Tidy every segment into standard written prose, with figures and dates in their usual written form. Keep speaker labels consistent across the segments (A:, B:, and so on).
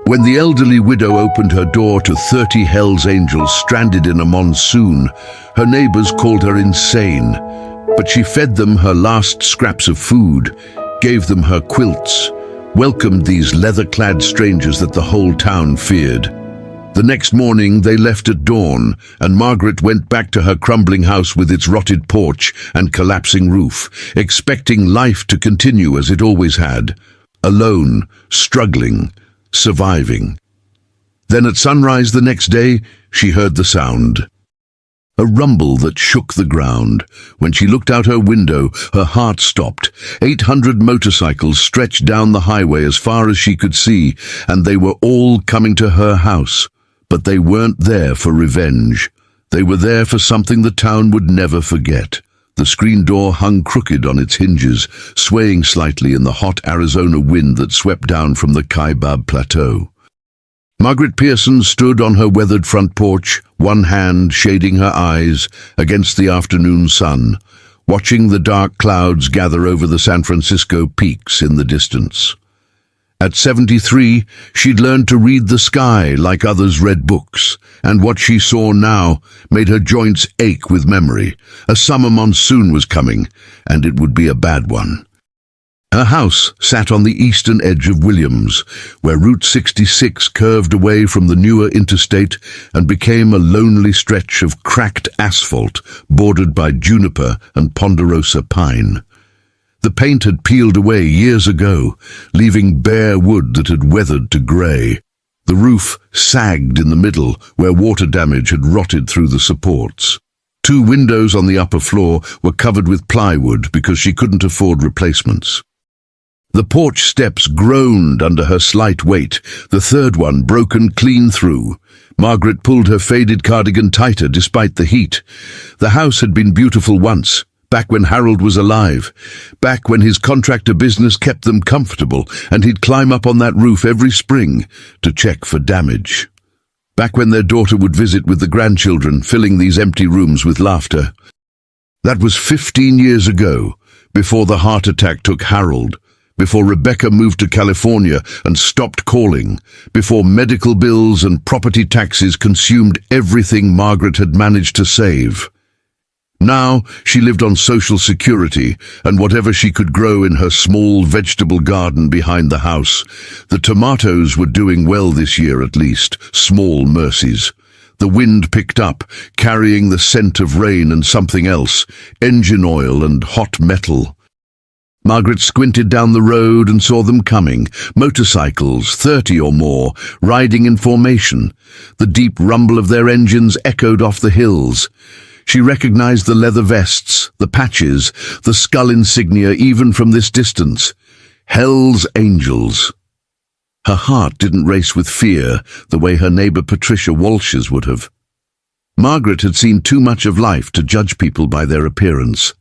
A: When the elderly widow opened her door to 30 Hell's Angels stranded in a monsoon, her neighbors called her insane. But she fed them her last scraps of food, gave them her quilts, welcomed these leather-clad strangers that the whole town feared. The next morning they left at dawn, and Margaret went back to her crumbling house with its rotted porch and collapsing roof, expecting life to continue as it always had, alone, struggling, surviving. Then at sunrise the next day, she heard the sound. A rumble that shook the ground. When she looked out her window, her heart stopped. 800 motorcycles stretched down the highway as far as she could see, and they were all coming to her house. But they weren't there for revenge. They were there for something the town would never forget. The screen door hung crooked on its hinges, swaying slightly in the hot Arizona wind that swept down from the Kaibab Plateau. Margaret Pearson stood on her weathered front porch, one hand shading her eyes against the afternoon sun, watching the dark clouds gather over the San Francisco peaks in the distance. At 73, she'd learned to read the sky like others read books, and what she saw now made her joints ache with memory. A summer monsoon was coming, and it would be a bad one. Her house sat on the eastern edge of Williams, where Route 66 curved away from the newer interstate and became a lonely stretch of cracked asphalt bordered by juniper and ponderosa pine. The paint had peeled away years ago, leaving bare wood that had weathered to grey. The roof sagged in the middle, where water damage had rotted through the supports. 2 windows on the upper floor were covered with plywood because she couldn't afford replacements. The porch steps groaned under her slight weight, the third one broken clean through. Margaret pulled her faded cardigan tighter despite the heat. The house had been beautiful once, back when Harold was alive, back when his contractor business kept them comfortable and he'd climb up on that roof every spring to check for damage. Back when their daughter would visit with the grandchildren, filling these empty rooms with laughter. That was 15 years ago, before the heart attack took Harold, before Rebecca moved to California and stopped calling, before medical bills and property taxes consumed everything Margaret had managed to save. Now she lived on Social Security and whatever she could grow in her small vegetable garden behind the house. The tomatoes were doing well this year at least, small mercies. The wind picked up, carrying the scent of rain and something else, engine oil and hot metal. Margaret squinted down the road and saw them coming, motorcycles, 30 or more, riding in formation. The deep rumble of their engines echoed off the hills. She recognized the leather vests, the patches, the skull insignia even from this distance. Hell's Angels. Her heart didn't race with fear the way her neighbor Patricia Walsh's would have. Margaret had seen too much of life to judge people by their appearance.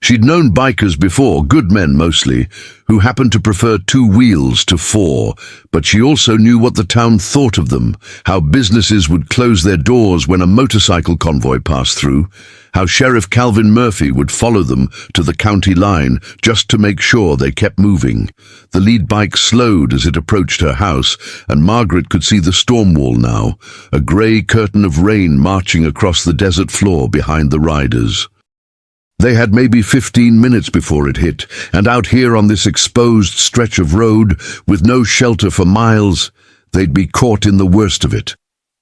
A: She'd known bikers before, good men mostly, who happened to prefer 2 wheels to 4, but she also knew what the town thought of them, how businesses would close their doors when a motorcycle convoy passed through, how Sheriff Calvin Murphy would follow them to the county line just to make sure they kept moving. The lead bike slowed as it approached her house, and Margaret could see the storm wall now, a grey curtain of rain marching across the desert floor behind the riders. They had maybe 15 minutes before it hit, and out here on this exposed stretch of road, with no shelter for miles, they'd be caught in the worst of it.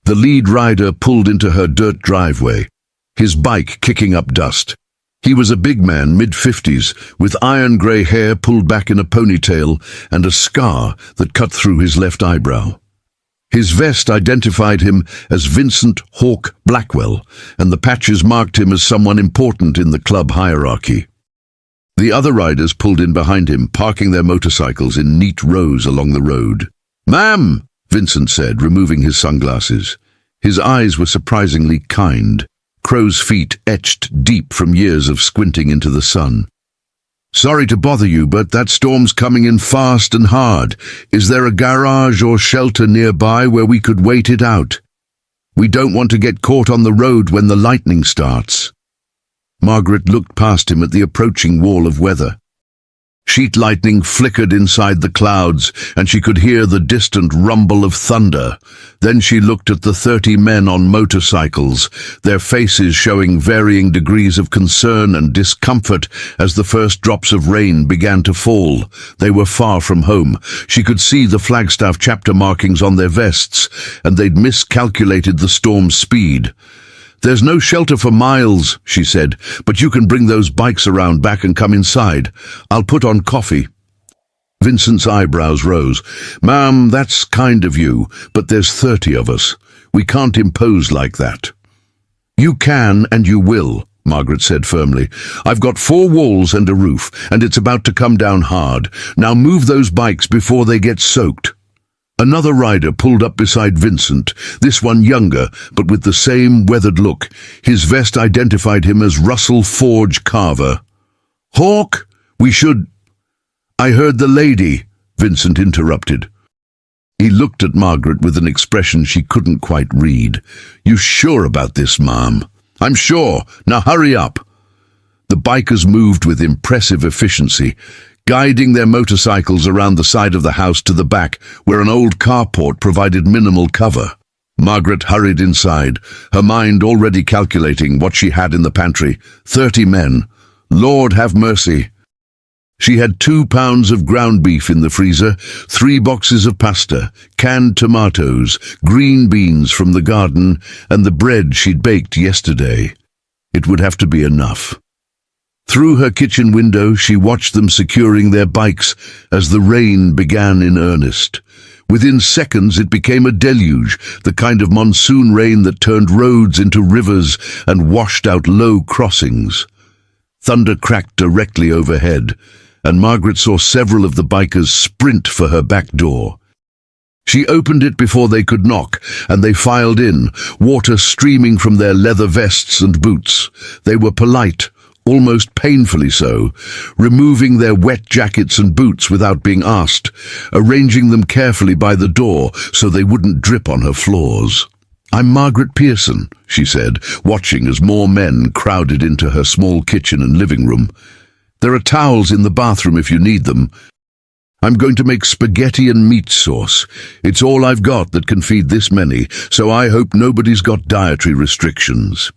A: The lead rider pulled into her dirt driveway, his bike kicking up dust. He was a big man, mid-50s, with iron-grey hair pulled back in a ponytail and a scar that cut through his left eyebrow. His vest identified him as Vincent Hawk Blackwell, and the patches marked him as someone important in the club hierarchy. The other riders pulled in behind him, parking their motorcycles in neat rows along the road. "Ma'am," Vincent said, removing his sunglasses. His eyes were surprisingly kind, crow's feet etched deep from years of squinting into the sun. "Sorry to bother you, but that storm's coming in fast and hard. Is there a garage or shelter nearby where we could wait it out? We don't want to get caught on the road when the lightning starts." Margaret looked past him at the approaching wall of weather. Sheet lightning flickered inside the clouds, and she could hear the distant rumble of thunder. Then she looked at the 30 men on motorcycles, their faces showing varying degrees of concern and discomfort as the first drops of rain began to fall. They were far from home. She could see the Flagstaff chapter markings on their vests, and they'd miscalculated the storm's speed. "There's no shelter for miles," she said, "but you can bring those bikes around back and come inside. I'll put on coffee." Vincent's eyebrows rose. "Ma'am, that's kind of you, but there's 30 of us. We can't impose like that." "You can and you will," Margaret said firmly. "I've got 4 walls and a roof, and it's about to come down hard. Now move those bikes before they get soaked." Another rider pulled up beside Vincent, this one younger, but with the same weathered look. His vest identified him as Russell Forge Carver. "Hawk, we should—" "I heard the lady," Vincent interrupted. He looked at Margaret with an expression she couldn't quite read. "You sure about this, ma'am?" "I'm sure. Now hurry up." The bikers moved with impressive efficiency, guiding their motorcycles around the side of the house to the back, where an old carport provided minimal cover. Margaret hurried inside, her mind already calculating what she had in the pantry. 30 men. Lord have mercy. She had 2 pounds of ground beef in the freezer, 3 boxes of pasta, canned tomatoes, green beans from the garden, and the bread she'd baked yesterday. It would have to be enough. Through her kitchen window, she watched them securing their bikes as the rain began in earnest. Within seconds, it became a deluge, the kind of monsoon rain that turned roads into rivers and washed out low crossings. Thunder cracked directly overhead, and Margaret saw several of the bikers sprint for her back door. She opened it before they could knock, and they filed in, water streaming from their leather vests and boots. They were polite, almost painfully so, removing their wet jackets and boots without being asked, arranging them carefully by the door so they wouldn't drip on her floors. "I'm Margaret Pearson," she said, watching as more men crowded into her small kitchen and living room. "There are towels in the bathroom if you need them. I'm going to make spaghetti and meat sauce. It's all I've got that can feed this many, so I hope nobody's got dietary restrictions."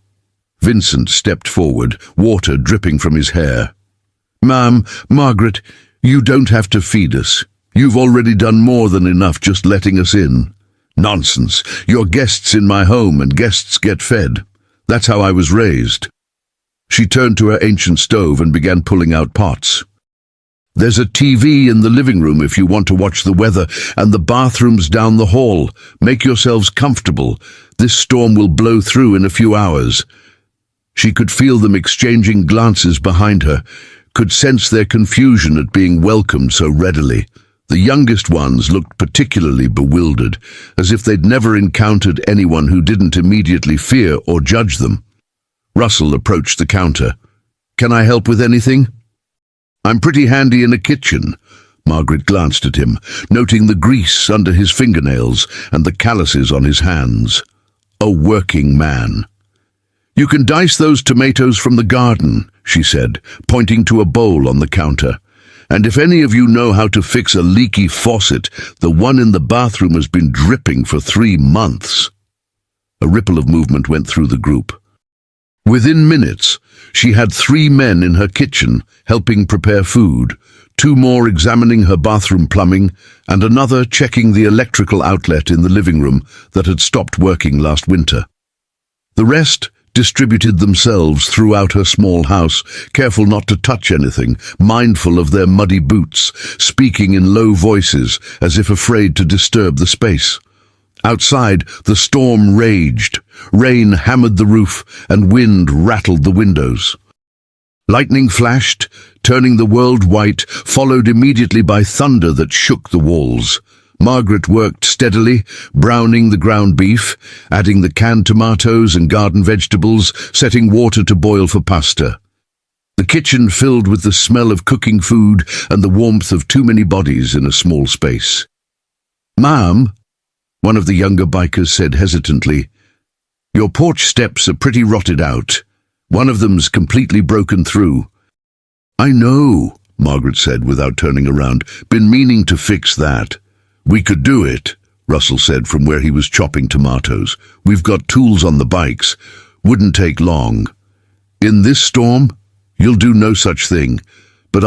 A: Vincent stepped forward, water dripping from his hair. "Ma'am, Margaret, you don't have to feed us. You've already done more than enough just letting us in." "Nonsense. You're guests in my home and guests get fed. That's how I was raised." She turned to her ancient stove and began pulling out pots. "There's a TV in the living room if you want to watch the weather, and the bathroom's down the hall. Make yourselves comfortable. This storm will blow through in a few hours." She could feel them exchanging glances behind her, could sense their confusion at being welcomed so readily. The youngest ones looked particularly bewildered, as if they'd never encountered anyone who didn't immediately fear or judge them. Russell approached the counter. "Can I help with anything?" "I'm pretty handy in a kitchen." Margaret glanced at him, noting the grease under his fingernails and the calluses on his hands. A working man. "You can dice those tomatoes from the garden," she said, pointing to a bowl on the counter. "And if any of you know how to fix a leaky faucet, the one in the bathroom has been dripping for 3 months." A ripple of movement went through the group. Within minutes, she had 3 men in her kitchen helping prepare food, 2 more examining her bathroom plumbing, and another checking the electrical outlet in the living room that had stopped working last winter. The rest distributed themselves throughout her small house, careful not to touch anything, mindful of their muddy boots, speaking in low voices as if afraid to disturb the space. Outside, the storm raged. Rain hammered the roof, and wind rattled the windows. Lightning flashed, turning the world white, followed immediately by thunder that shook the walls. Margaret worked steadily, browning the ground beef, adding the canned tomatoes and garden vegetables, setting water to boil for pasta. The kitchen filled with the smell of cooking food and the warmth of too many bodies in a small space. "Ma'am," one of the younger bikers said hesitantly, "your porch steps are pretty rotted out. One of them's completely broken through." "I know," Margaret said without turning around. Been meaning to fix that. We could do it, Russell said from where he was chopping tomatoes. We've got tools on the bikes. Wouldn't take long. In this storm? You'll do no such thing. But